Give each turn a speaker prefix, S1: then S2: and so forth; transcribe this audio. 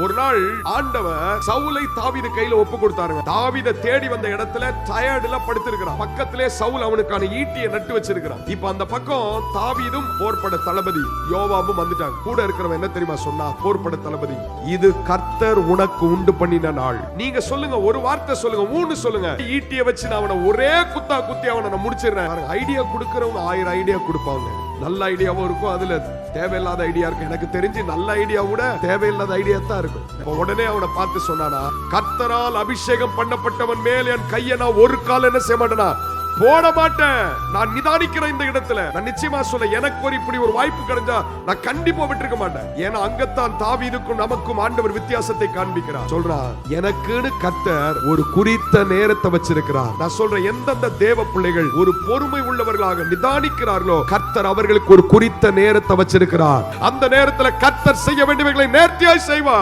S1: ஒரு நாள் ஆண்டவர் சவுலை தாவீது கையில ஒப்பு கொடுத்தாருங்க. தாவீதை தேடி வந்த இடத்துல டயர்டுல படுத்திருக்கிறான். பக்கத்திலே சவுல் அவனுக்கான ஈட்டியை நட்டு வச்சிருக்கிறான். இப்ப அந்த பக்கம் தாவீதும் போர்பட தளபதி யோவாபும் வந்துட்டாங்க. கூட இருக்கிறவன் என்ன தெரியுமா சொன்னா, போர்பட தளபதி, இது கர்த்தர் உனக்கு உண்டு பண்ணின நாள். நீங்க சொல்லுங்க, ஒரு வார்த்தை சொல்லுங்க, மூணு சொல்லுங்க. ஈட்டியை வச்சு நான் அவனை ஒரே குத்தா குத்தி அவனை முடிச்சிடுறேன். ஐடியா கொடுக்கிறவங்க 1000 ஐடியா கொடுப்பாங்க. நல்ல ஐடியாவும் இருக்கும், அதுல தேவையில்லாத ஐடியா இருக்கு. எனக்கு தெரிஞ்சு நல்ல ஐடியா கூட தேவையில்லாத ஐடியா தான் இருக்கும். உடனே அவனை பார்த்து சொன்னானா, கர்த்தரால் அபிஷேகம் பண்ணப்பட்டவன் மேல் என் கையை நான் ஒரு கால் என்ன செய்ய மாட்டேனா போட மாட்டேன். நான் நிதானிக்கிறேன் இந்த இடத்துல. நான் நிச்சயமா சொல்ல, எனக்கு ஒரு இப்படி ஒரு வாய்ப்பு கிடைச்சா நான் கண்டிப்பா விட்டுருக்க மாட்டேன். ஏன்னா அங்கத்தான் தாவீதுக்கும் நமக்கும் ஆண்டவர் வித்தியாசத்தை காண்பிக்கிறார். சொல்றான், எனக்குன்னு கர்த்தர் ஒரு குறித்த நேரத்தை வச்சிருக்கிறார். நான் சொல்றேன், எந்தெந்த தேவ பிள்ளைகள் ஒரு பொறுமை உள்ளவர்களாக நிதானிக்கிறார்களோ கர்த்தர் அவர்களுக்கு ஒரு குறித்த நேரத்தை வச்சிருக்கிறார். அந்த நேரத்துல கர்த்தர் செய்ய வேண்டியவைகளை நேர்த்தியாய் செய்வார்.